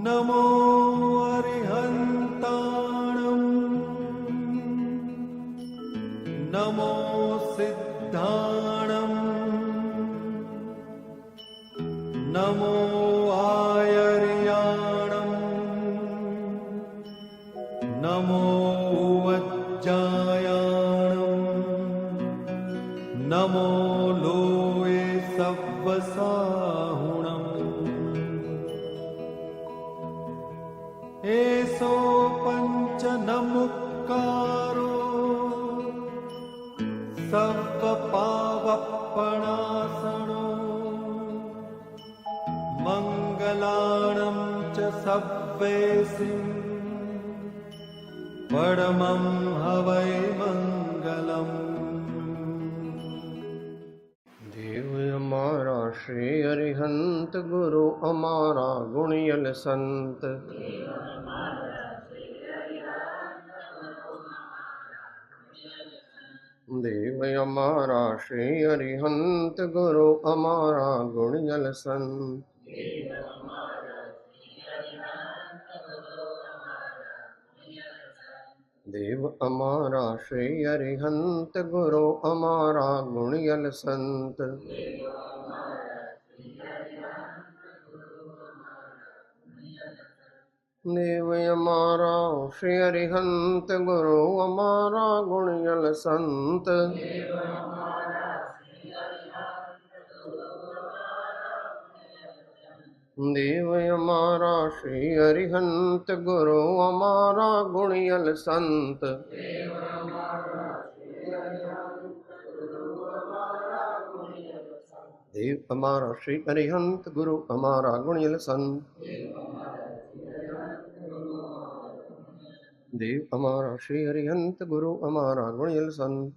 નમો અરિહંતાણં નમો સિદ્ધાણં નમો આયર્યાણં નમો વજ્જાયાણં નમો લોએ સવ્વસાહુણં એસો પંચ નમુક્કારો સર્વ પાવપણાસણો મંગલાણં ચ સવ્વેસિં પરમં હવૈ મંગલમ. દેવ અમારા શ્રી અરિહંત ગુરુ અમારા ગુણિયલ સંત, દેવ અમારા શ્રી અરિહંત ગુરુ અમારા ગુણિયલ સંત, દેવ અમારા શ્રી અરિહંત ગુરુ અમારા ગુણિયલ સંત, દેવ અમારા શ્રી અરિહંત ગુરુ અમારા ગુણિયલ સંત, દેવ અમારા શ્રી અરિહંત ગુરુ અમારા ગુણિયલ સંત, દેવ અમારા શ્રી અરિહંત ગુરુ અમારા ગુણિયલ સંત, દેવ અમારા શ્રી અરિહંત ગુરુ અમારા ગુણિયલ સંત,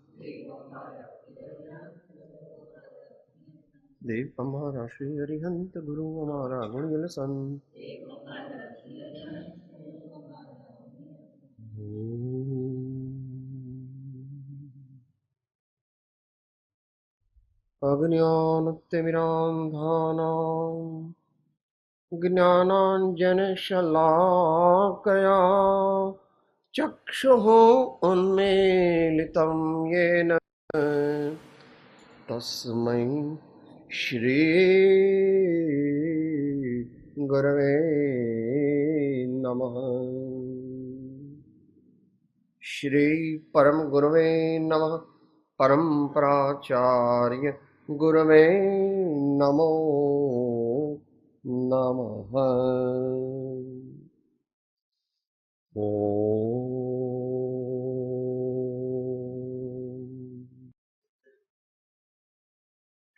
દેવ અમારા શ્રી અરિહંત ગુરુ અમારા ગુણિયલ સંત. અજ્ઞાનતિમિરાંધાનાં જ્ઞાનાંજનશલાકયા ચક્ષુઃ ઉન્મીલિतं યેન તસ્મૈ શ્રી ગુરવે નમઃ. શ્રી પરમ ગુરવે નમઃ. પરંપરાચાર્ય ગુરવે નમો નમઃ.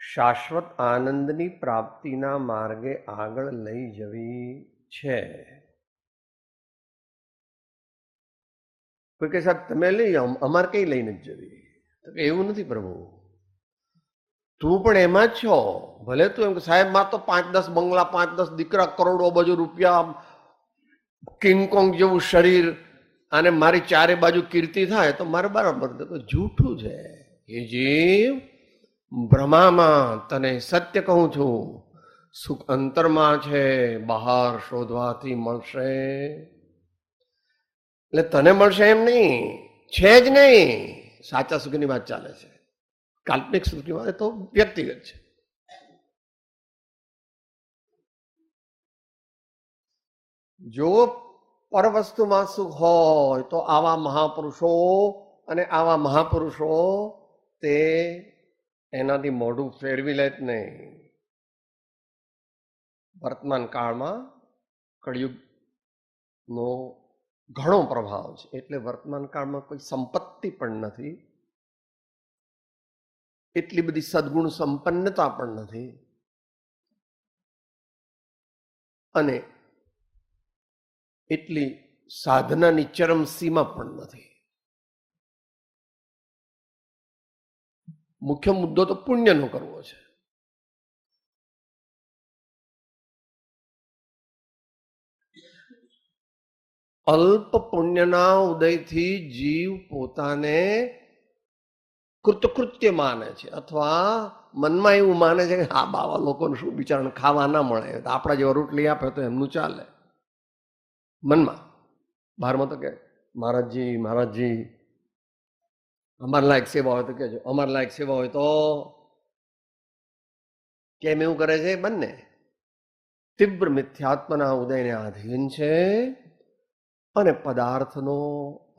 શાશ્વત આનંદની પ્રાપ્તિના માર્ગે આગળ લઈ જવી છે. કોઈ કે સાહેબ તમે લઈ જાઓ, અમારે કઈ લઈને જ જવી? એવું નથી પ્રભુ, તું પણ એમાં જ છો. ભલે તું એમ કે સાહેબ માં તો 5-10 બંગલા, 5-10 દીકરા, કરોડો અબજો રૂપિયા, કિંગકોંગ જેવું શરીર અને મારી ચારે બાજુ કીર્તિ થાય તો મારે બરાબર. તો જૂઠું છે એ જીવ. બ્રહ્મામાં તને સત્ય કહું છું, સુખ અંતરમાં છે, બહાર શોધવાથી મળશે. એટલે તને મળશે એમ નહીં, છે જ નહીં. સાચા સુખની વાત ચાલે છે, કાલ્પનિક સુખની વાત તો વ્યક્તિગત છે. જો પરવસ્તુમાં સુખ હોય તો આવા મહાપુરુષો અને આવા મહાપુરુષો તે એનાથી મોઢું ફેરવી લે જ નહીં. વર્તમાન કાળમાં કળિયુગનો ઘણો પ્રભાવ છે, એટલે વર્તમાન કાળમાં કોઈ સંપત્તિ પણ નથી, એટલી બધી સદગુણ સંપન્નતા પણ નથી, અને એટલી સાધનાની ચરમ સીમા પણ નથી. મુખ્ય મુદ્દો તો પુણ્યનો કરવો છે. અલ્પ પુણ્યના ઉદયથી જીવ પોતાને કૃતકૃત્ય માને છે, અથવા મનમાં એવું માને છે કે આ બાવા લોકોને શું બિચારાને ખાવા ના મળે, આપણા જેવા રોટલી આપે તો એમનું ચાલે. મનમાં, બહારમાં તો કે મહારાજજી મહારાજજી, અમારા લાયક સેવા હોય તો કહેજો, અમારા લાયક સેવા હોય તો કેમ એવું કરે છે? બંને તીવ્ર મિથ્યાત્મના ઉદયને આધીન છે અને પદાર્થનો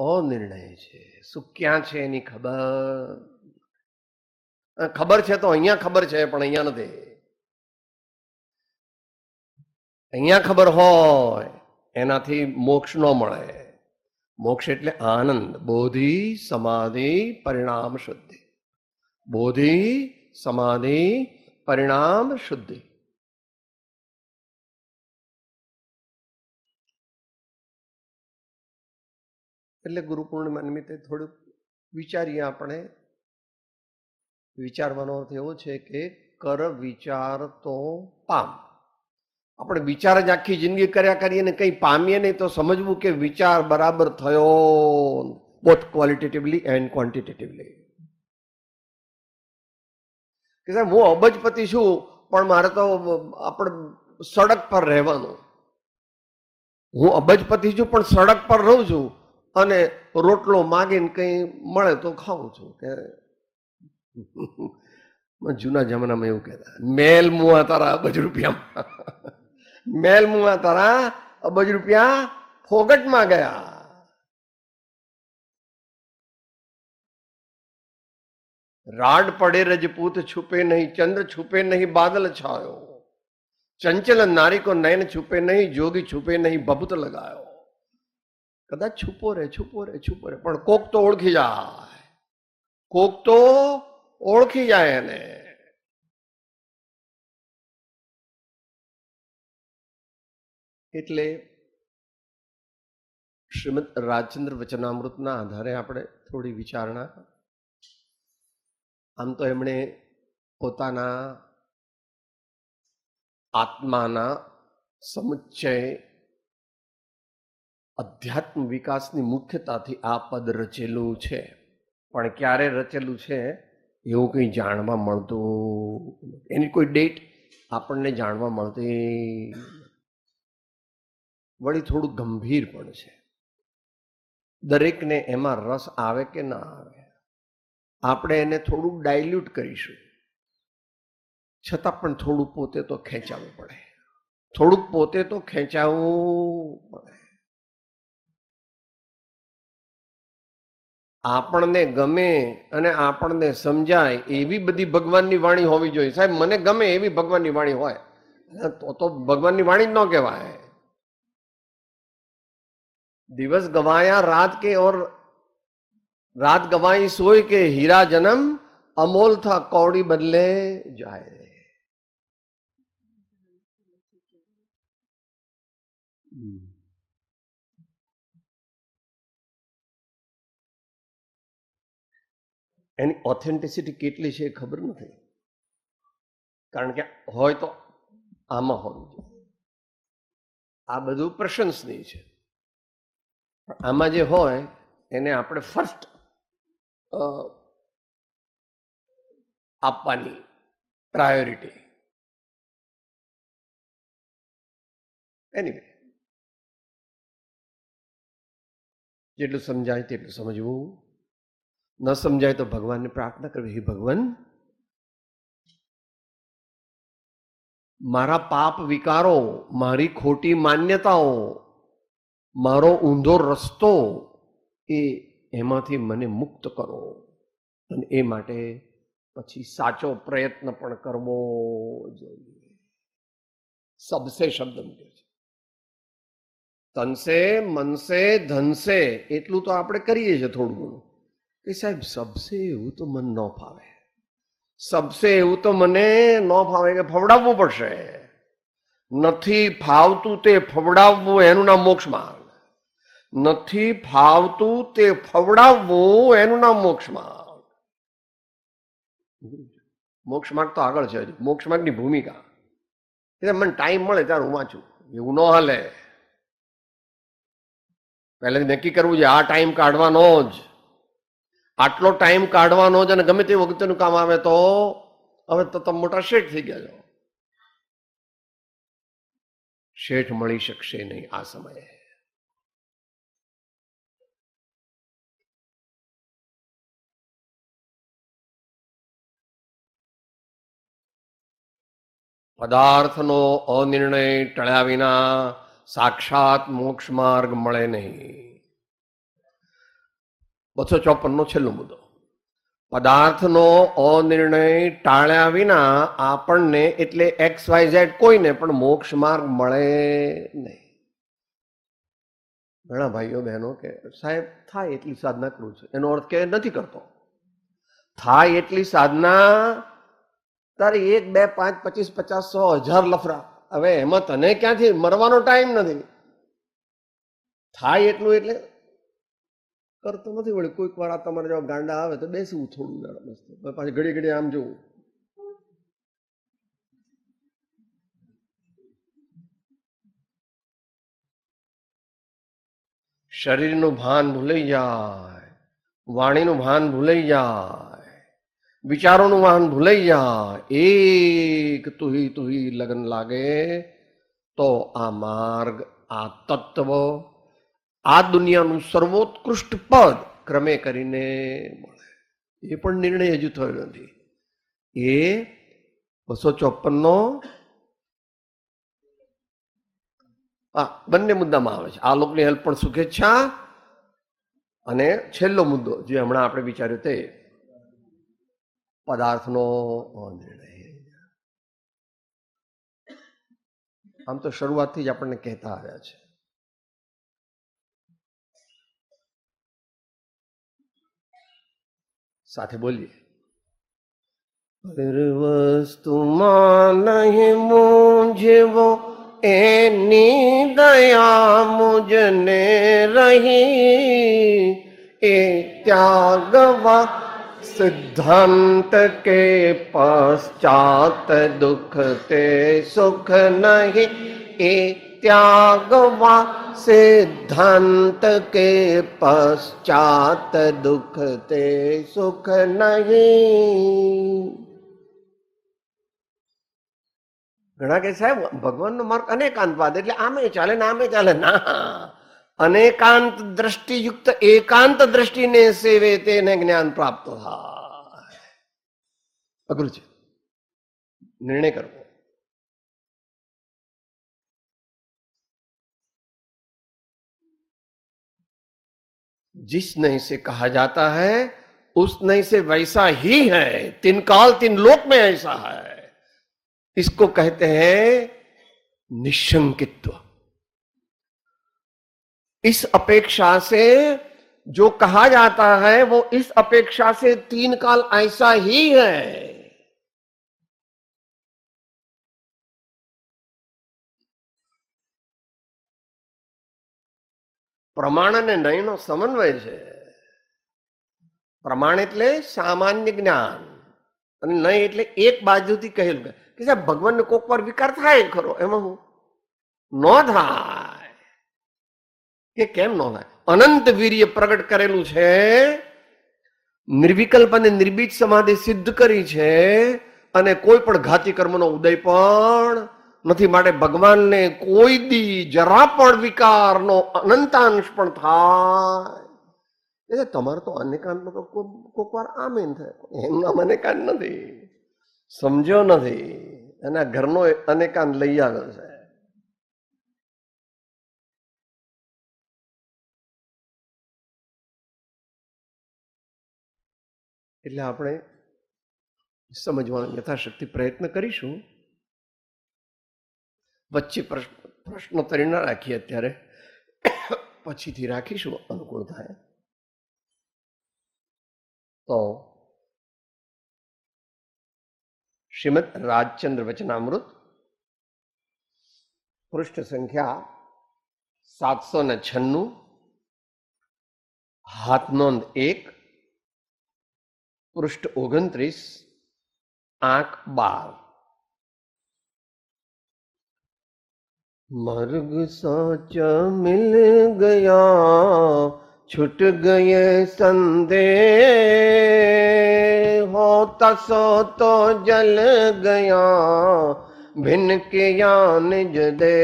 અનિર્ણય છે. શું ક્યાં છે એની ખબર છે તો અહીંયા ખબર છે, પણ અહીંયા નથી. અહીંયા ખબર હોય એનાથી મોક્ષ ન મળે. મોક્ષ એટલે આનંદ, બોધિ સમાધિ પરિણામ શુદ્ધિ. બોધિ સમાધિ પરિણામ શુદ્ધિ. એટલે ગુરુ પૂર્ણિમા નિમિત્તે થોડુંક વિચારીએ. આપણે વિચારવાનો અર્થ એવો છે કે કર વિચાર તો પામ. આપણે વિચાર જ આખી જિંદગી કર્યા કરીએ ને કંઈ પામીએ નહીં તો સમજવું કે વિચાર બરાબર થયો, બોથ ક્વોલિટેટિવલી એન્ડ ક્વોન્ટિટેટિવલી. કે સાહેબ હું અબજપતિ છું પણ મારે તો આપણે સડક પર રહેવાનું. હું અબજપતિ છું પણ સડક પર રહું છું અને રોટલો માગીને કંઈ મળે તો ખાઉં છું. કે જૂના જમાનામાં એવું કહેતા, મેલ મુવા તારા અબજ રૂપિયામાં, મેલ મુવા તારા અબજ રૂપિયા ફોગટમાં ગયા. રાડ પડે રજપૂત છુપે નહીં, ચંદ્ર છુપે નહીં બાદલ છાયો, ચંચલ નારી કો નયન છુપે નહીં, જોગી છુપે નહીં ભભૂત લગાયો. કદાચ છુપો રે છુપો રે છુપો રે, પણ કોક તો ઓળખી જાય, કોક તો ઓળખી જાય એને. એટલે શ્રીમદ રાજચંદ્ર વચનામૃતના આધારે આપણે થોડી વિચારણા. આમ તો એમણે પોતાના આત્માના સમુચ્ચય અધ્યાત્મ વિકાસની મુખ્યતાથી આ પદ રચેલું છે, પણ ક્યારે રચેલું છે એવું કંઈ જાણવા મળતું, એની કોઈ ડેટ આપણને જાણવા મળતી. વળી થોડું ગંભીર પણ છે. દરેકને એમાં રસ આવે કે ના આવે, આપણે એને થોડુંક ડાયલ્યુટ કરીશું, છતાં પણ થોડું પોતે તો ખેંચાવવું પડે, થોડુંક પોતે તો ખેંચાવવું પડે. આપણને ગમે અને આપણને સમજાય એવી બધી ભગવાનની વાણી હોવી જોઈએ. સાહેબ મને ગમે એવી ભગવાનની વાણી હોય તો ભગવાનની વાણી જ ન કહેવાય. દિવસ ગવાયા રાત કે ઓર रात गवाई सोई के हीरा जन्म अमोल था कौड़ी बदले जाए. એની ઓથેન્ટિસિટી કેટલી છે એ ખબર નથી, કારણ કે હોય તો આમાં હોવું જોઈએ. આ બધું પ્રશંસનીય છે, આમાં જે હોય એને આપણે ફર્સ્ટ આપવાની પ્રાયોરિટી. એનીવે જેટલું સમજાય તેટલું સમજવું, ન સમજાય તો ભગવાનને પ્રાર્થના કરવી, હે ભગવાન મારા પાપ વિકારો, મારી ખોટી માન્યતાઓ, મારો ઊંધો રસ્તો એ એમાંથી મને મુક્ત કરો. અને એ માટે પછી સાચો પ્રયત્ન પણ કરવો જોઈએ. સબસે શબ્દ મૂક્યો છે, તનસે મનસે ધનસે એટલું તો આપણે કરીએ છીએ થોડું ઘણું, કે સાહેબ સબસે એવું તો મને ન ફાવે, સબસે એવું તો મને ન ફાવે, કે ફવડાવવું પડશે. નથી ફાવતું તે ફવડાવવું એનું નામ મોક્ષ માર્ગ. નથી ફાવતું તે ફવડાવવું એનું નામ મોક્ષ માર્ગ. મોક્ષ માર્ગ તો આગળ છે, મોક્ષ માર્ગની ભૂમિકા એટલે મને ટાઈમ મળે ત્યારે હું વાંચું, એવું ન હાલે. પહેલે નક્કી કરવું છે આ ટાઈમ કાઢવાનો જ, આટલો ટાઈમ કાઢવાનો જ, અને ગમે તે વખતેનું કામ આવે તો હવે તો તમે મોટા શેઠ થઈ ગયા છો. શેઠ મળી શકશે નહીં આ સમયે. પદાર્થનો અનિર્ણય ટળ્યા વિના સાક્ષાત મોક્ષ માર્ગ મળે નહીં. 254 નો છેલ્લો મુદ્દો. પદાર્થનો અનિર્ણય ટાળ્યા વિના આપણને એટલે XYZ કોઈને પણ મોક્ષ માર્ગ મળે નહીં. ઘણા ભાઈઓ બહેનો કે સાહેબ થાય એટલી સાધના કરું છું, એનો અર્થ કે નથી કરતો. થાય એટલી સાધના તારે 1, 2, 5, 25, 50, 100, 1000 લફરા. હવે એમાં તને ક્યાંથી મરવાનો ટાઈમ નથી. થાય એટલું એટલે કરતો નથી. વળી કોઈક વાર આ તમારે જેવા ગાંડા આવે તો બેસવું થોડું જરા મસ્ત, પાછી ઘડી ઘડી આમ જોવું. શરીરનું ભાન ભૂલાઈ જાય, વાણીનું ભાન ભૂલાઈ જાય, વિચારોનું ભાન ભૂલાઈ જાય, એક તુહી લગન લાગે તો આ માર્ગ, આ તત્વ, આ દુનિયાનું સર્વોત્કૃષ્ટ પદ ક્રમે કરીને મળે. એ પણ નિર્ણય હજુ થયો નથી. એ 254 બંને મુદ્દામાં આવે છે. આ લોકની હેલ્પ પણ શુભેચ્છા, અને છેલ્લો મુદ્દો જે હમણાં આપણે વિચાર્યું તે પદાર્થનો નિર્ણય. આમ તો શરૂઆતથી જ આપણને કહેતા આવ્યા છે. સાથે બોલીએ. વસ્તુમાં નહીં મૂંઝવો, એની દયા મુજને રહી. એ ત્યાગવા સિદ્ધાંત કે પશ્ચાત દુઃખ તે સુખ નહીં. એ ત્યાગવા સિદ્ધાંત કે પશ્ચાત દુઃખ તે સુખ નહીં. ઘણા કે સાહેબ ભગવાનનો માર્ગ અનેકાંતવાદ એટલે આમે ચાલે ને આમે ચાલે. ના, અનેકાંત દ્રષ્ટિયુક્ત એકાંત દ્રષ્ટિને સેવે તેને જ્ઞાન પ્રાપ્ત થાય. અઘરું છે નિર્ણય કરવો. जिस नहीं से कहा जाता है उस नहीं से वैसा ही है. तीन काल तीन लोक में ऐसा है. इसको कहते हैं निशंकित्व. इस अपेक्षा से जो कहा जाता है वो इस अपेक्षा से तीन काल ऐसा ही है. પ્રમાણ અને નયનો સમન્વય છે. પ્રમાણ એટલે સામાન્ય જ્ઞાન, અને નય એટલે એક બાજુથી કહેલું કે સાહેબ ભગવાનને કોક વાર વિકાર થાય ખરો, એમાં હું ન થાય કે કેમ ન થાય. અનંત વીર્ય પ્રગટ કરેલું છે, નિર્વિકલ્પ અને નિર્બીજ સમાધિ સિદ્ધ કરી છે, અને કોઈ પણ ઘાતી કર્મનો ઉદય પણ નથી. માટે ભગવાનને કોઈ દી જરા પણ વિકારનો અનંતાંશ પણ થાય. એટલે તમારે તો અનેકાંતમાં તો કોક વાર આમેન થાય, એમના અનેકાંત નથી, સમજ્યો નથી. એના ઘરનો અનેકાંત લઈ આવ્યો છે. એટલે આપણે સમજવાનો યથાશક્તિ પ્રયત્ન કરીશું. વચ્ચે પ્રશ્નોત્તરી ન રાખીએ અત્યારે, પછીથી રાખીશું અનુકૂળ થાય તો. શ્રીમદ રાજચંદ્ર વચનામૃત, પૃષ્ઠ સંખ્યા 796, હાથ નોંધ 1, પૃષ્ઠ 29, આંક 12. मर्ग सोच मिल गया, छूट गए संदेह, होता सो तो जल गया, भिन्न किया निज दे.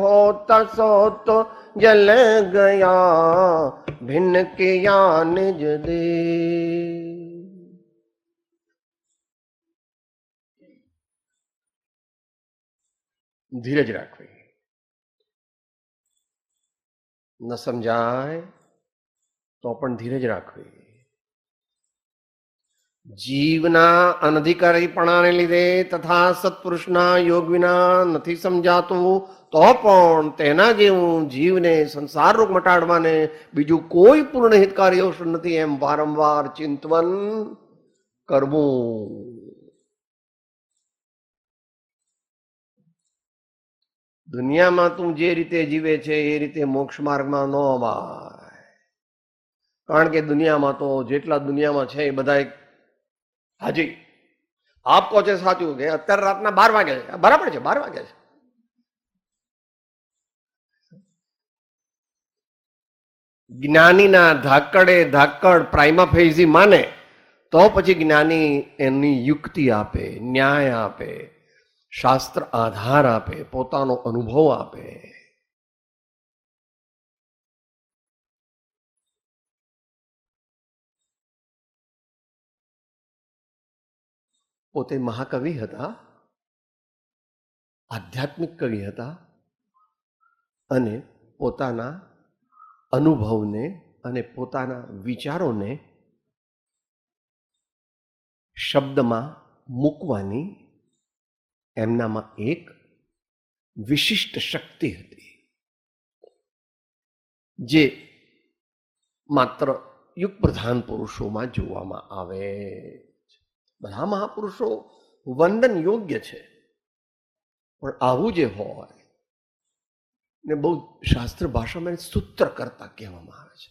होता सो तो जल गया, भिन्न किया निज दे. ધીરજ રાખવી. ન સમજાય તો પણ ધીરજ રાખવી. જીવના અનધિકારીપણાને લીધે તથા સત્પુરુષના યોગ વિના નથી સમજાતું તો પણ તેના જેવું જીવને સંસાર રોગ મટાડવાને બીજું કોઈ પૂર્ણ હિતકારી ઔષધ નથી એમ વારંવાર ચિંતન કરવું. દુનિયામાં તું જે રીતે જીવે છે એ રીતે મોક્ષ માર્ગમાં ન અવાય. કારણ કે દુનિયામાં તો જેટલા દુનિયામાં છે એ બધા હાજી આપ કહો છે સાચું કે અત્યારે રાતના 12 વાગે છે, બરાબર છે, 12 વાગે છે. જ્ઞાનીના ધાકડે ધાકડ પ્રાઇમા ફેઝી માને તો પછી જ્ઞાની એની યુક્તિ આપે, ન્યાય આપે, શાસ્ત્ર આધાર આપે, પોતાનો અનુભવ આપે. પોતે મહાકવિ હતા, આધ્યાત્મિક કવિ હતા અને પોતાના અનુભવને અને પોતાના વિચારોને શબ્દમાં મૂકવાની એમનામાં એક વિશિષ્ટ શક્તિ હતી જે માત્ર યુગ પ્રધાન પુરુષોમાં જોવામાં આવે. બધા મહાપુરુષો વંદન યોગ્ય છે, પણ આવું જે હોય ને બહુ શાસ્ત્ર ભાષામાં એને સૂત્ર કરતા કહેવામાં આવે છે.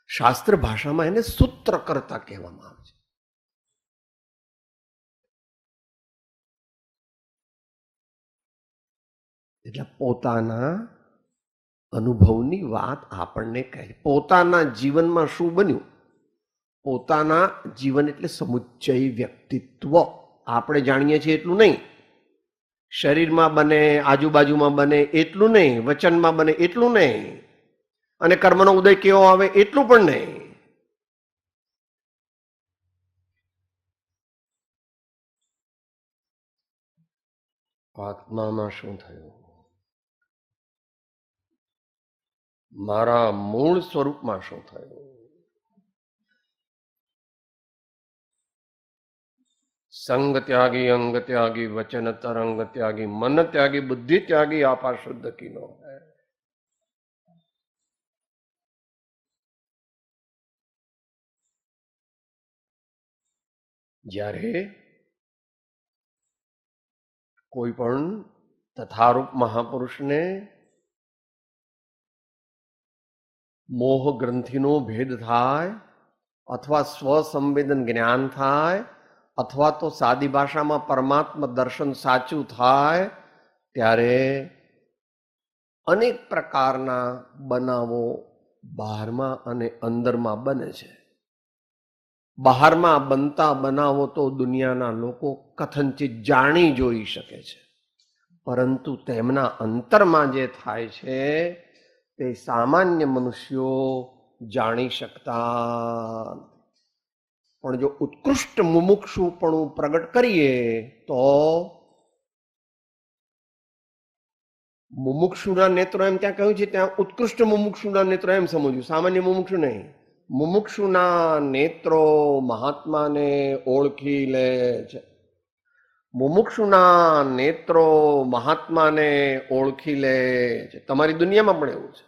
શાસ્ત્ર ભાષામાં એને સૂત્ર કરતા કહેવામાં આવે છે. એટલે પોતાના અનુભવની વાત આપણને કહે, પોતાના જીવનમાં શું બન્યું, પોતાના જીવન એટલે સમુચ્ચય વ્યક્તિત્વ. આપણે જાણીએ છીએ એટલું નહીં, શરીરમાં બને, આજુબાજુમાં બને એટલું નહીં, વચનમાં બને એટલું નહીં, અને કર્મનો ઉદય કેવો આવે એટલું પણ નહીં. આત્મામાં શું થયું, મારા મૂળ સ્વરૂપમાં શું થયું. સંગ ત્યાગી, અંગ ત્યાગી, વચન તરંગ ત્યાગી, મન ત્યાગી, બુદ્ધિ ત્યાગી, આપા શુદ્ધ કીનો હૈ. જ્યારે કોઈ પણ તથારૂપ મહાપુરુષને મોહ ગ્રંથિનો ભેદ થાય અથવા સ્વસંવેદન જ્ઞાન થાય અથવા તો સાદી ભાષામાં પરમાત્મા દર્શન સાચું થાય ત્યારે અનેક પ્રકારના બનાવો બહારમાં અને અંદરમાં બને છે. બહારમાં બનતા બનાવો તો દુનિયાના લોકો કથનચિત જાણી જોઈ શકે છે, પરંતુ તેમના અંતરમાં જે થાય છે તે સામાન્ય મનુષ્યો જાણી શકતા. પણ જો ઉત્કૃષ્ટ મુમુક્ષુપણું પ્રગટ કરીએ તો મુમુક્ષુના નેત્રો એમ ત્યાં કહ્યું છે, ત્યાં ઉત્કૃષ્ટ મુમુક્ષુના નેત્રો એમ સમજવું, સામાન્ય મુમુક્ષુ નહીં. મુમુક્ષુના નેત્રો મહાત્માને ઓળખી લે છે. મુમુક્ષુના નેત્રો મહાત્માને ઓળખી લે છે. તમારી દુનિયામાં પણ એવું છે.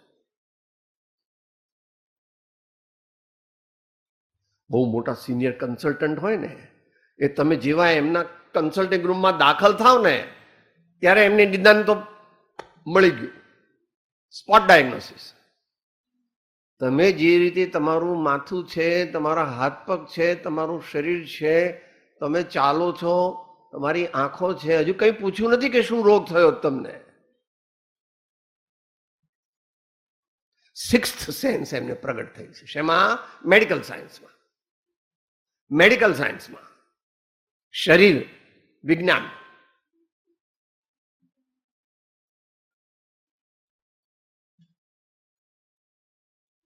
બહુ મોટા સિનિયર કન્સલ્ટન્ટ હોય ને, એ તમે જેવા એમના કન્સલ્ટિંગ રૂમમાં દાખલ થાવ ને ત્યારે એમને નિદાન તો મળી ગયું, સ્પોટ ડાયગ્નોસિસ. તમે જે રીતે તમારું માથું છે, તમારા હાથ પગ છે, તમારું શરીર છે, તમે ચાલો છો, તમારી આંખો છે, હજુ કંઈ પૂછ્યું નથી કે શું રોગ થયો તમને. સિક્સ્થ સેન્સ એમને પ્રગટ થઈ છે. શેમાં? મેડિકલ સાયન્સમાં. મેડિકલ સાયન્સમાં, શરીર વિજ્ઞાન.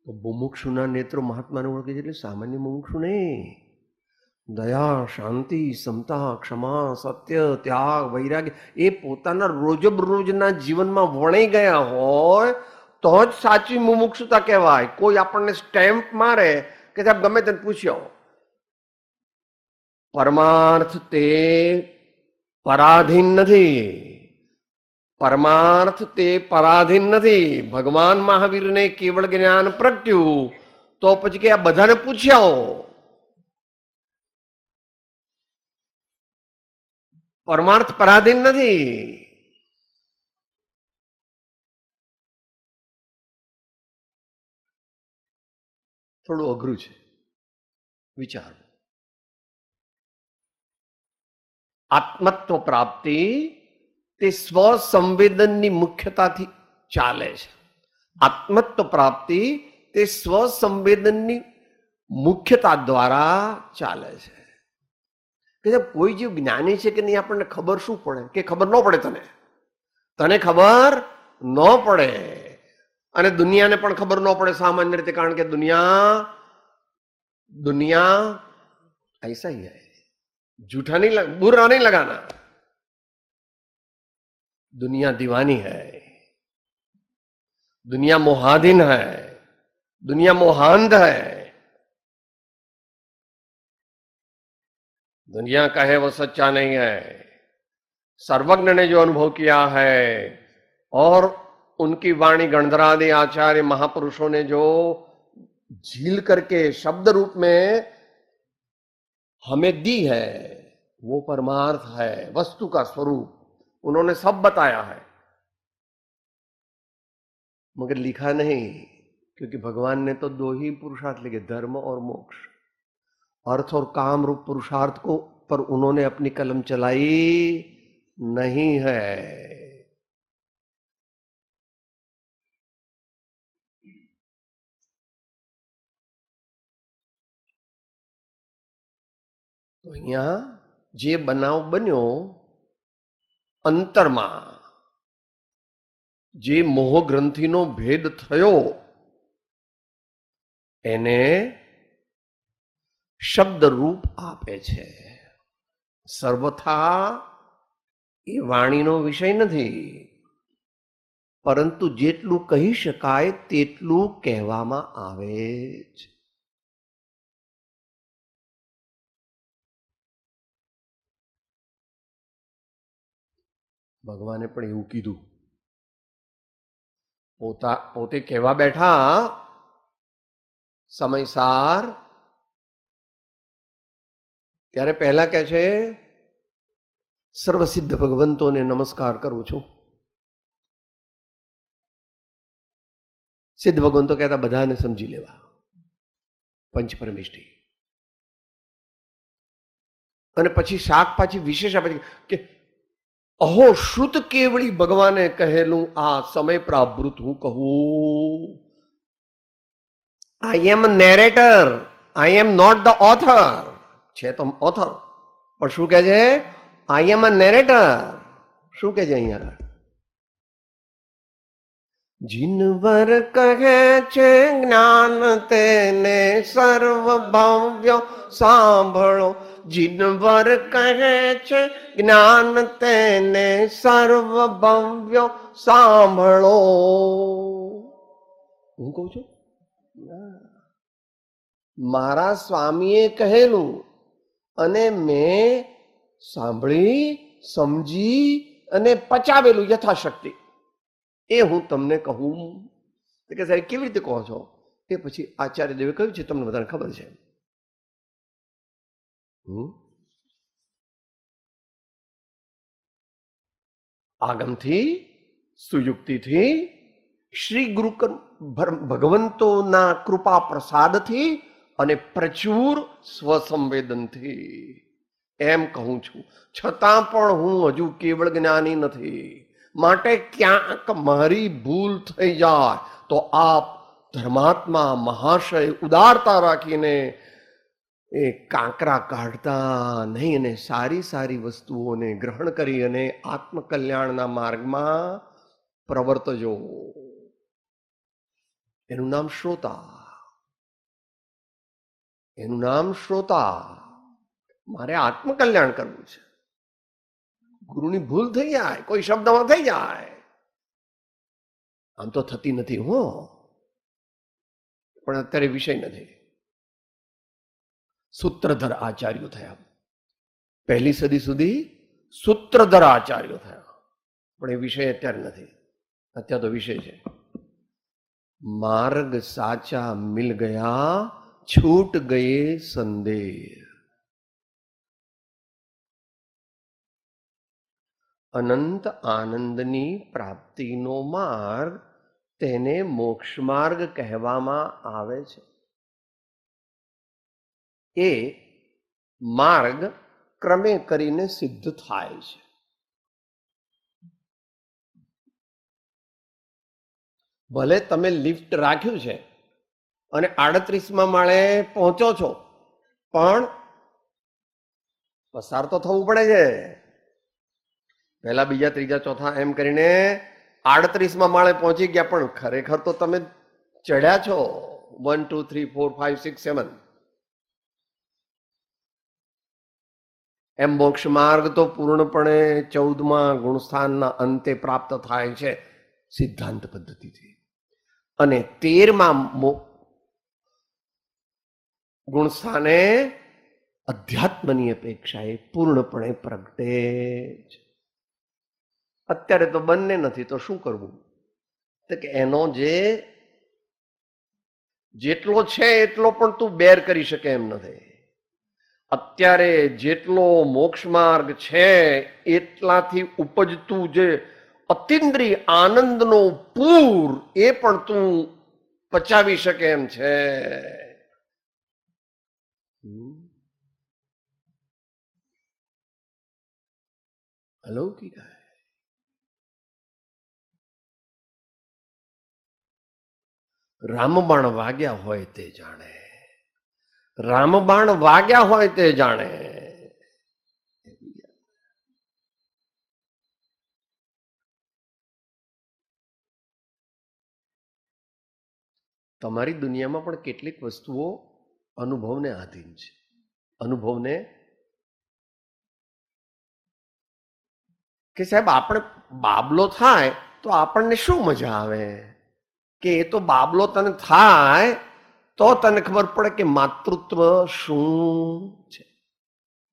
તો મુમુક્ષુના નેત્રો મહાત્માને ઓળખે છે એટલે સામાન્ય મુમુક્ષુ નહીં. દયા, શાંતિ, સમતા, ક્ષમા, સત્ય, ત્યાગ, વૈરાગ્ય એ પોતાના રોજબરોજના જીવનમાં વણી ગયા હોય તો જ સાચી મુમુક્ષુતા કહેવાય. કોઈ આપણને સ્ટેમ્પ મારે કે સાહેબ ગમે તેને પૂછ્યો, પરમાર્થ તે પરાધીન નથી. પરમાર્થ તે પરાધીન નથી. ભગવાન મહાવીરને કેવળ જ્ઞાન પ્રગટ્યું તો પછી કે આ બધાને પૂછ્યા, પરમાર્થ પરાધીન નથી. થોડું અઘરું છે વિચાર. આત્મત્વ પ્રાપ્તિ તે સ્વસંવેદનની મુખ્યતાથી ચાલે છે. આત્મત્વ પ્રાપ્તિ તે સ્વસંવેદનની મુખ્યતા દ્વારા ચાલે છે. કે કોઈ જે જ્ઞાની છે કે નહીં આપણને ખબર શું પડે? કે ખબર ન પડે. તને ખબર ન પડે અને દુનિયાને પણ ખબર ન પડે સામાન્ય રીતે. કારણ કે દુનિયા ऐसा ही है. झूठा नहीं बुरा नहीं लगाना. दुनिया दीवानी है, दुनिया मोहाधीन है, दुनिया मोहांध है. दुनिया कहे वो सच्चा नहीं है. सर्वज्ञ ने जो अनुभव किया है और उनकी वाणी गणधरादि आचार्य महापुरुषों ने जो झील करके शब्द रूप में हमें दी है वो परमार्थ है, वस्तु का स्वरूप उन्होंने सब बताया है, मगर लिखा नहीं. क्योंकि भगवान ने तो दो ही पुरुषार्थ लिखे, धर्म और मोक्ष. अर्थ और काम रूप पुरुषार्थ को पर उन्होंने अपनी कलम चलाई नहीं है. તો અહીંયા જે બનાવ બન્યો અંતરમાં, જે મોહ ગ્રંથિનો ભેદ થયો એને શબ્દ રૂપ આપે છે. સર્વથા એ વાણીનો વિષય નથી, પરંતુ જેટલું કહી શકાય તેટલું કહેવામાં આવે છે. ભગવાને પણ એવું કીધું. પોતે કહેવા બેઠા સમયસાર ત્યારે પહેલા કહે છે સર્વસિદ્ધ ભગવંતોને નમસ્કાર કરું છું. સિદ્ધ ભગવંતો કહેતા બધાને સમજી લેવા, પંચ પરમેષ્ઠી. અને પછી શાક પાછી વિશેષ આપે કે અહો શ્રુત કેવળી ભગવાને કહેલું આ સમય પ્રાભૃત હું કહું. I am narrator, I am not the author. છે તો ઓથર, પણ શું કહે છે? I am a narrator. શું કહે છે અહીંયા? જીનવર કહે છે જ્ઞાન તેને સર્વ ભવ્ય સાંભળો. જીનવર કહે છે જ્ઞાન તેને સર્વ ભવ્ય સાંભળો. હું કહું છું મારા સ્વામીએ કહેલું અને મેં સાંભળી, સમજી અને પચાવેલું યથાશક્તિ એ હું તમને કહું. કે સાહેબ કેવી રીતે કહો છો? એ પછી આચાર્ય દેવે કહ્યું છે, તમને બધાને ખબર છે. આગમથી, સુયુક્તિથી, શ્રી ગુરુ ભગવંતોના કૃપા પ્રસાદથી અને પ્રચુર સ્વસંવેદનથી એમ કહું છું. છતાં પણ હું હજુ કેવળ જ્ઞાની નથી. માટે ક્યાંક મારી ભૂલ થઈ જાય તો આપ ધર્માત્મા મહાશય ઉદારતા રાખીને એ કાંકરા કાઢતા નહીં અને સારી સારી વસ્તુઓને ગ્રહણ કરી અને આત્મકલ્યાણના માર્ગમાં પ્રવર્તજો. એનું નામ શ્રોતા. એનું નામ શ્રોતા. મારે આત્મકલ્યાણ કરવું છે. ગુરુની ભૂલ થઈ જાય, કોઈ શબ્દમાં થઈ જાય, આમ તો થતી નથી હો, પણ અત્યારે વિષય નથી. સૂત્રધર આચાર્યો થયા, 1લી સદી સુધી સૂત્રધર આચાર્યો થયા, પણ એ વિષય અત્યારે નથી. અત્યારે તો વિષય છે માર્ગ સાચા મિલ ગયા, છૂટ ગયે સંદેહ. અનંત આનંદની પ્રાપ્તિનો માર્ગ, તેને મોક્ષ માર્ગ કહેવામાં આવે છે. એ માર્ગ ક્રમે કરીને સિદ્ધ થાય છે. ભલે તમે લિફ્ટ રાખ્યું છે અને 38મા માળે પહોંચો છો, પણ પસાર તો થવું પડે છે. પહેલા, બીજા, ત્રીજા, ચોથા એમ કરીને 38મા માળે પહોંચી ગયા, પણ ખરેખર તો તમે ચડ્યા છો 1 2 3 4 5 6 7. એમ મોક્ષ માર્ગ તો પૂર્ણપણે 14મા ગુણસ્થાનના અંતે પ્રાપ્ત થાય છે સિદ્ધાંત પદ્ધતિથી, અને 13મા ગુણસ્થાને અધ્યાત્મની અપેક્ષાએ પૂર્ણપણે પ્રગટે છે. અત્યારે તો બંને નથી, તો શું કરવું? તો કે એનો જેટલો છે એટલો પણ તું બેર કરી શકે એમ નથી. અત્યારે જેટલો મોક્ષ માર્ગ છે એટલાથી ઉપજતું જે અતિન્દ્રિય આનંદનો પૂર, એ પણ તું પચાવી શકે એમ છે. અલૌકિક. રામબાણ વાગ્યા હોય તે જાણે, રામબાણ વાગ્યા હોય તે જાણે. તમારી દુનિયામાં પણ કેટલીક વસ્તુઓ અનુભવને આધીન છે. અનુભવને કે સાહેબ આપણે બાબલો થાય તો આપણને શું મજા આવે? કે એ તો બાબલો તને થાય તો તને ખબર પડે કે માતૃત્વ શું છે.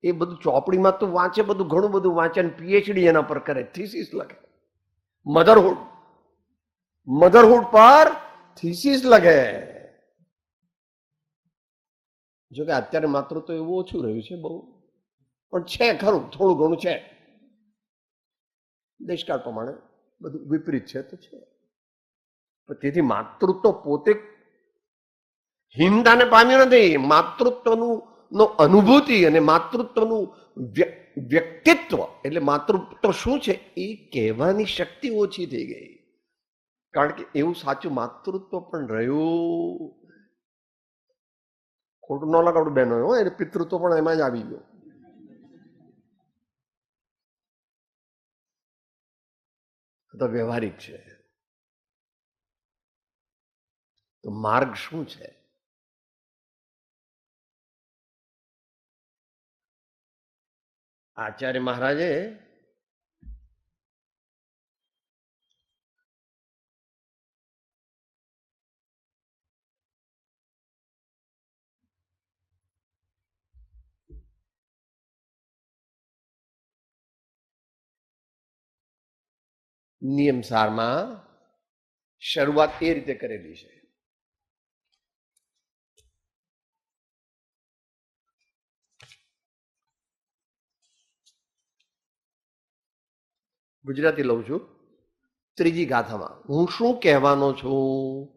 એ બધું ચોપડીમાં તો વાંચે, બધું ઘણું બધું વાંચે, પીએચડી એના પર કરે, થીસીસ લખે, મધરહુડ પર થીસીસ લખે. જો કે અત્યારે માતૃત્વ એવું ઓછું રહ્યું છે બહુ, પણ છે ખરું, થોડું ઘણું છે. દેશકાળ પ્રમાણે બધું વિપરીત છે તો છે. તેથી માતૃત્વ પોતે હીનતાને પામ્યું નથી. માતૃત્વનું અનુભૂતિ અને માતૃત્વનું વ્યક્તિત્વ, એટલે માતૃત્વ શું છે એ કહેવાની શક્તિ ઓછી થઈ ગઈ. કારણ કે એવું સાચું માતૃત્વ પણ રહ્યું. ખોટું ન લગાવડું બહેનો, એટલે પિતૃત્વ પણ એમાં જ આવી ગયો. તો વ્યવહારિક છે. તો માર્ગ શું છે? આચાર્ય મહારાજે નિયમસારમાં શરૂઆત એ રીતે કરેલી છે. ગુજરાતી લઉં છું. 3જી ગાથામાં હું શું કહેવાનો છું?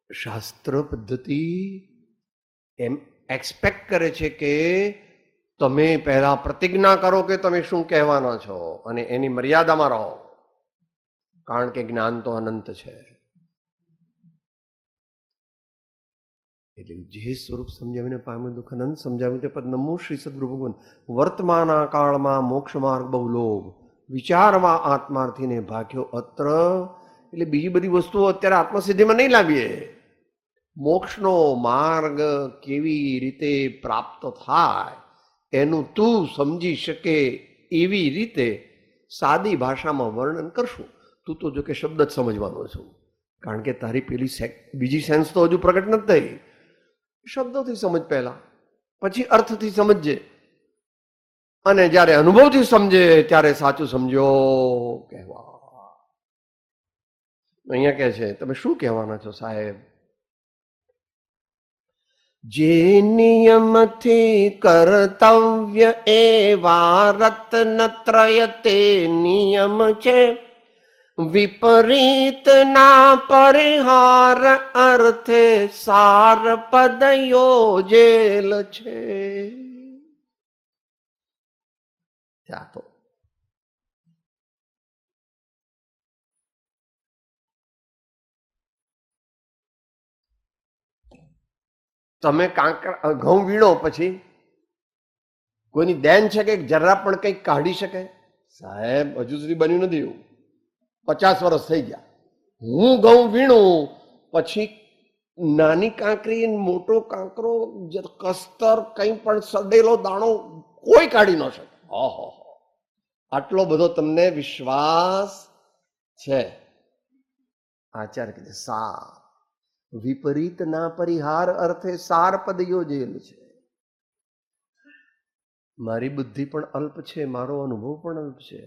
શાસ્ત્ર પદ્ધતિ એમ એક્સપેક્ટ કરે છે કે તમે પહેલા પ્રતિજ્ઞા કરો કે તમે શું કહેવાના છો, અને એની મર્યાદામાં રહો, કારણ કે જ્ઞાન તો અનંત છે. એટલે જે સ્વરૂપ સમજાવીને પામ્યું દુઃખ અનંત સમજાવ્યું તે પદ નમો શ્રી સદગુરુ ભગવાન. વર્તમાના કાળમાં મોક્ષ માર્ગ બહુ લોભ, વિચારમાં આત્માર્થીને ભાગ્યો અત્ર. એટલે બીજી બધી વસ્તુઓ અત્યારે આત્મસિદ્ધિમાં નહીં લાવીએ. મોક્ષનો માર્ગ કેવી રીતે પ્રાપ્ત થાય એનું તું સમજી શકે એવી રીતે સાદી ભાષામાં વર્ણન કરશું. તું તો જો કે શબ્દ જ સમજવાનો છું, કારણ કે તારી પેલી બીજી સેન્સ તો હજુ પ્રગટ નથી થઈ. શબ્દોથી સમજ પહેલા, પછી અર્થથી સમજજે, અને જ્યારે અનુભવથી સમજે ત્યારે સાચું સમજો કહેવા. અહીંયા કહે છે, તમે શું કહેવાના છો સાહેબ? જે નિયમથી કર્તવ્ય એવા રત્નત્રય તે નિયમ છે, વિપરીત ના પરિહાર અર્થે સાર પદ યોજેલ છે. ત્યાં તો તમે ઘઉં વીણો પછી કોઈની દેન છે કે જરા પણ કંઈક કાઢી શકે? સાહેબ હજુ સુધી બન્યું નથી એવું. 50 વર્ષ થઈ ગયા. હું ઘઉં વીણું પછી નાની કાંકરી, મોટો કાંકરો, કસ્તર, કંઈ પણ સડેલો દાણો કોઈ કાઢી ન શકે. ઓહો, આટલો બધો તમને વિશ્વાસ છે? આચાર્ય કીધે સા વિપરીત ના પરિહાર અર્થે સાર પદ યોજેલ છે. મારી બુદ્ધિ પણ અલ્પ છે, મારો અનુભવ પણ અલ્પ છે,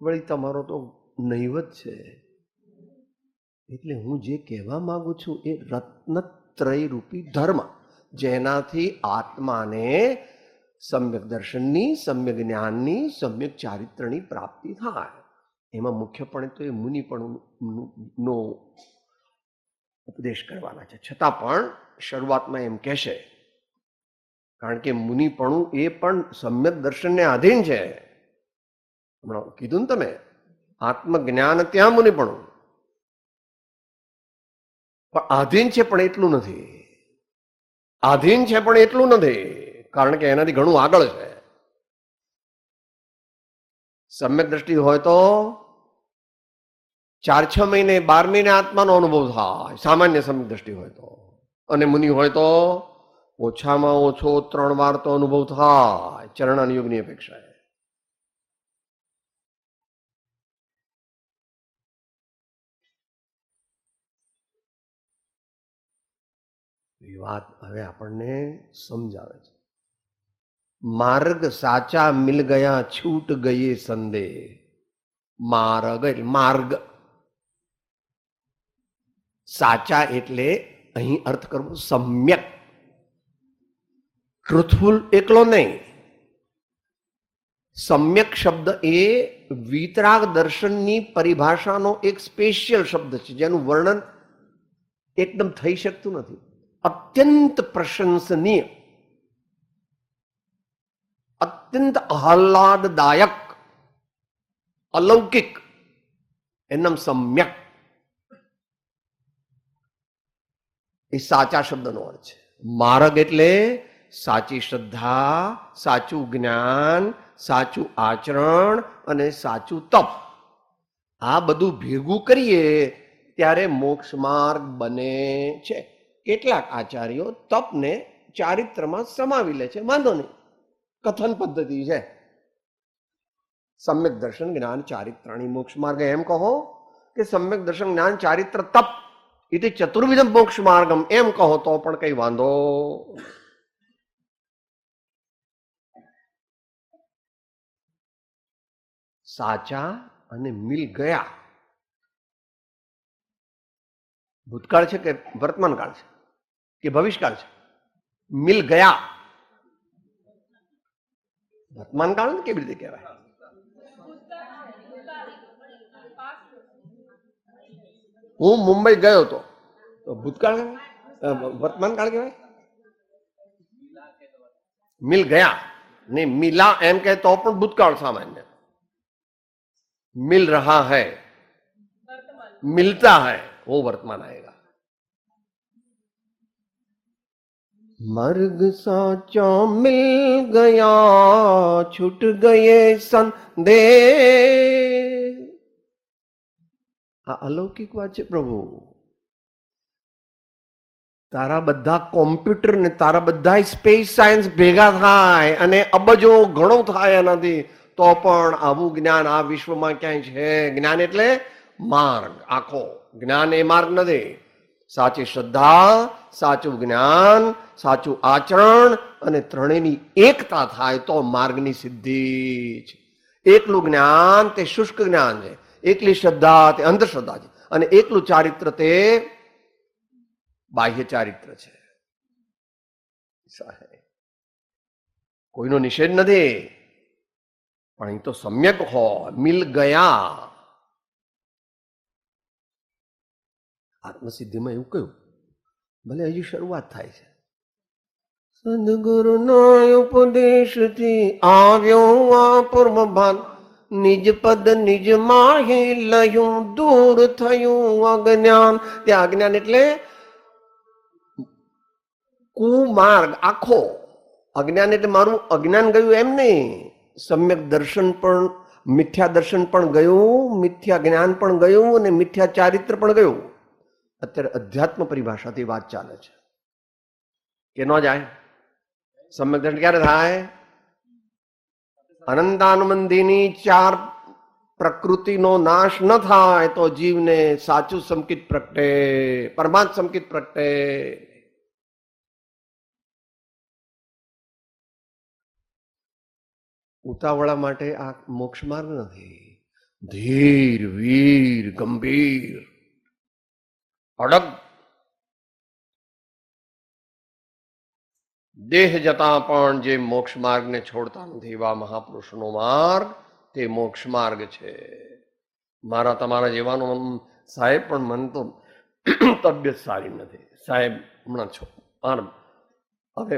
વળી તમારો તો નહીવત છે. એટલે હું જે કહેવા માંગુ છું એ રત્નત્રય રૂપી ધર્મ, જેનાથી આત્માને સમ્યક દર્શનની, સમ્યક જ્ઞાનની, સમ્યક ચારિત્રની પ્રાપ્તિ થાય. એમાં મુખ્યપણે તો એ મુનિપણનો ઉપદેશ કરવાના છે. છતાં પણ શરૂઆતમાં એમ કહેશે, કારણ કે મુનિપણું એ પણ સમ્યક દર્શનને આધીન છે. હમણાં કીધું ને તમે, આત્મજ્ઞાન ત્યાં મુનિપણું, પણ આધીન છે પણ એટલું નથી. આધીન છે પણ એટલું નથી, કારણ કે એનાથી ઘણું આગળ છે. સમ્યક દ્રષ્ટિ હોય તો 4-6 મહિને, 12 મહિને આત્માનો અનુભવ થાય, સામાન્ય સમ્યક દ્રષ્ટિ હોય તો. અને મુનિ હોય તો ઓછામાં ઓછો 3 વાર તો અનુભવ થાય, ચરણાન યુગની અપેક્ષાએ. એ વાત હવે આપણને સમજાવે છે. માર્ગ સાચા મિલ ગયા, છૂટ ગયે સંદેહ. માર્ગ એટલે માર્ગ, સાચા એટલે અહીં અર્થ કરવો સમ્યક, ટ્રુથફુલ એકલો નહીં. સમ્યક શબ્દ એ વિતરાગ દર્શનની પરિભાષાનો એક સ્પેશિયલ શબ્દ છે, જેનું વર્ણન એકદમ થઈ શકતું નથી. અત્યંત પ્રશંસનીય, અત્યંત આહલાદદાયક, અલૌકિક, એનું સમ્યક એ સાચા શબ્દનો અર્થ છે. માર્ગ એટલે સાચી શ્રદ્ધા, સાચું જ્ઞાન, સાચું આચરણ અને સાચું તપ. આ બધું ભેગું કરીએ ત્યારે મોક્ષ માર્ગ બને છે. કેટલાક આચાર્યો તપને ચારિત્રમાં સમાવી લે છે, વાંધો નહીં, કથન પદ્ધતિ છે. સમ્યક દર્શન જ્ઞાન ચારિત્રાણી મોક્ષ માર્ગ એમ કહો કે સમ્યક દર્શન જ્ઞાન ચારિત્ર તપ ઇતિ ચતુર્વિધ મોક્ષ માર્ગમ એમ કહો તો પણ કઈ વાંધો. સાચા અને મિલ ગયા. ભૂતકાળ છે કે વર્તમાન કાળ છે કે ભવિષ્યકાળ છે? મિલ ગયા. વર્તમાન કાળ ને કેવી રીતે કહેવાય? હું મુંબઈ ગયો તો ભૂતકાળ કહેવાય? વર્તમાન કાળ કહેવાય? મિલ ગયા ને મિલા એમ કહે તો પણ ભૂતકાળ સામાન્ય. मिल रहा है, मिलता है, वो वर्तमान आएगा. मर्ग साचा मिल गया, छूट गए संदेह. આ અલૌકિક વાત છે પ્રભુ. તારા બધા કોમ્પ્યુટર ને તારા બધા સ્પેસ સાયન્સ ભેગા થાય અને અબજો ઘણો થાય એનાથી, તો પણ આવું જ્ઞાન આ વિશ્વમાં ક્યાંય છે? જ્ઞાન એટલે માર્ગ આખો. જ્ઞાન એ માર્ગ નથી. સાચી શ્રદ્ધા, સાચું જ્ઞાન, સાચું આચરણ અને ત્રણેયની એકતા થાય તો માર્ગની સિદ્ધિ છે. એકલું જ્ઞાન તે શુષ્ક જ્ઞાન છે, એકલી શ્રદ્ધા તે અંધશ્રદ્ધા છે, અને એકલું ચારિત્ર તે બાહ્ય ચારિત્ર છે. કોઈનો નિષેધ નથી, પણ અહીં તો સમ્યક હોય, મિલ ગયા. આત્મસિદ્ધિમાં એવું કહ્યું, ભલે હજી શરૂઆત થાય છે. સદગુરુના ઉપદેશથી આવ્યો આ પૂર્વ ભાન, નિજ પદ નિજ માહી લયું, દૂર થયું અજ્ઞાન. ત્યાં અજ્ઞાન એટલે કુમાર્ગ આખો. અજ્ઞાન એટલે મારું અજ્ઞાન ગયું એમ નહીં, સમ્યક દર્શન પણ, મિથ્યા દર્શન પણ ગયું, મિથ્યા જ્ઞાન પણ ગયું અને મિથ્યા ચારિત્ર પણ ગયું. અત્યારે અધ્યાત્મ પરિભાષાથી વાત ચાલે છે કે ન જાય? સમ્યક દર્શન ક્યારે થાય? અનંતાનુબંધીની ચાર પ્રકૃતિનો નાશ ન થાય તો જીવને સાચું સંકિત પ્રગટે, પરમાત્મ સંકિત પ્રગટે. ઉતાવળા માટે આ મોક્ષ માર્ગ નથી. ધીર, વીર, ગંભીર, અડગ, દેહ જતા પણ જે મોક્ષ માર્ગને છોડતા નથી એવા મહાપુરુષનો માર્ગ તે મોક્ષ માર્ગ છે. મારા તમારા જેવાનો સાહેબ પણ મન તો તબિયત સારી નથી સાહેબ, હમણાં છો હવે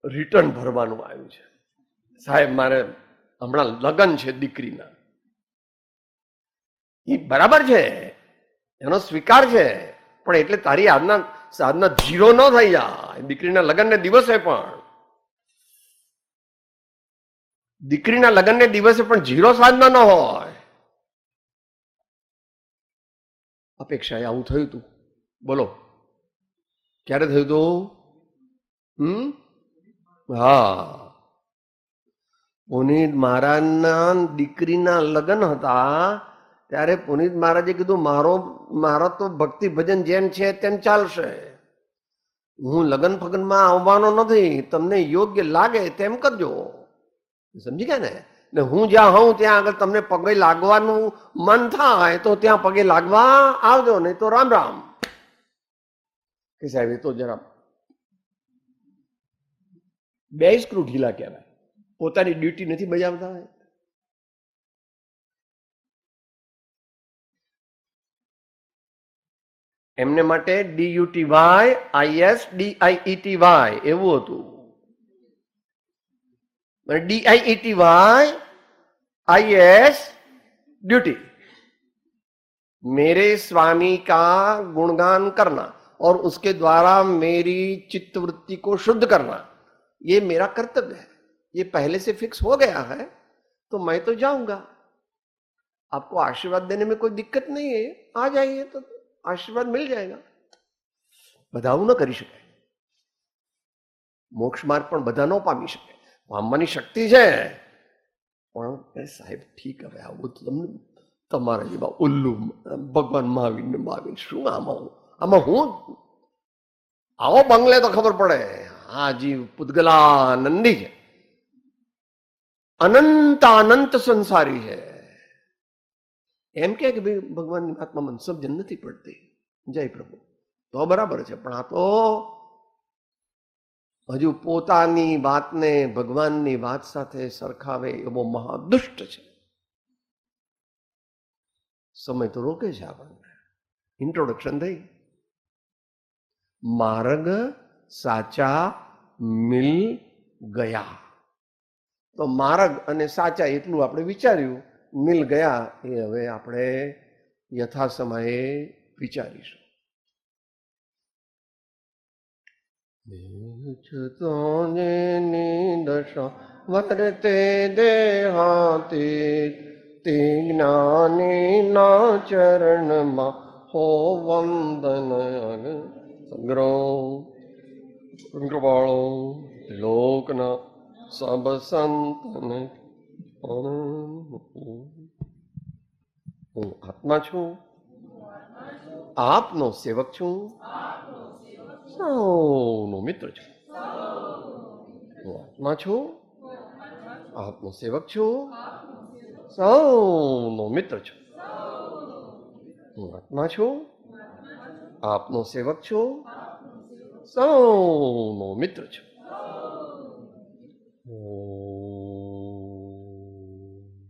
રિટર્ન ભરવાનું આવ્યું છે સાહેબ, મારે હમણાં લગ્ન છે દીકરીના. એ બરાબર છે, એનો સ્વીકાર છે, પણ એટલે તારી સાધના જીરો ન થઈ જાય. દીકરીના લગ્નને દિવસે પણ, દીકરીના લગ્નને દિવસે પણ જીરો સાધના ન હોય. અપેક્ષાએ આવું થયું હતું. બોલો ક્યારે થયું હતું? હા, પુનિત મહારાજના દીકરીના લગ્ન હતા ત્યારે પુનિત મહારાજે કીધું, મારો તો ભક્તિ ભજન જેમ છે તેમ ચાલશે, હું લગ્ન ફગનમાં આવવાનો નથી, તમને યોગ્ય લાગે તેમ કરજો. સમજી ગયા ને? ને હું જ્યાં હોઉં ત્યાં આગળ તમને પગે લાગવાનું મન થાય તો ત્યાં પગે લાગવા આવજો, નહીં તો રામ રામ. કે સાહેબ એ તો જરા બે સ્ક્રૂ ઢીલા કહેવાય, પોતાની ડ્યુટી નથી બજાવતા. એમને માટે DUTY IS DIETY એવું હતું. DIETY IS ड्यूटी, मेरे स्वामी का गुणगान करना और उसके द्वारा मेरी चित्तवृत्ति को शुद्ध करना, ये मेरा कर्तव्य है. ये पहले से फिक्स हो गया है तो मैं तो जाऊंगा. आपको आशीर्वाद देने में कोई दिक्कत नहीं है, आ जाइए तो आशीर्वाद मिल जाएगा. બધા આવું ન કરી શકે. મોક્ષ માર્ગ પણ બધા ન પામી શકે. પામવાની શક્તિ છે, પણ સાહેબ ઠીક, હવે આવું તમને તમારા જેવા ઉલ્લુ ભગવાન મહાવીર શું આમાં હું આવો બંગલે તો ખબર પડે. આ જીવ પૂતગલાનંદી છે, અનંત સંસારી છે. એમ કે ભાઈ ભગવાનની આત્મામાં સમજણ નથી પડતી, જય પ્રભુ, તો બરાબર છે, પણ આ તો હજુ પોતાની વાતને ભગવાનની વાત સાથે સરખાવે એવો મહાદુષ્ટ છે. સમય તો રોકે છે આપણને. ઇન્ટ્રોડક્શન થઈ. માર્ગ સાચા મિલ ગયા, તો માર્ગ અને સાચા એટલું આપણે વિચાર્યું, મિલ ગયા એ હવે આપણે યથા સમયે વિચારીશું. દશા વર્તે દેહાતી તે જ્ઞાની ના ચરણમાં હો વંદન. સગ્રો કૃપાળો લોકના સબ સંતને હું આત્મા છું, આપનો સેવક છું, સૌનો મિત્ર છું. હું આત્મા છું, આપનો સેવક છું, સૌનો મિત્ર છું. હું આત્મા છું, આપનો સેવક છું, સૌનો મિત્ર છું.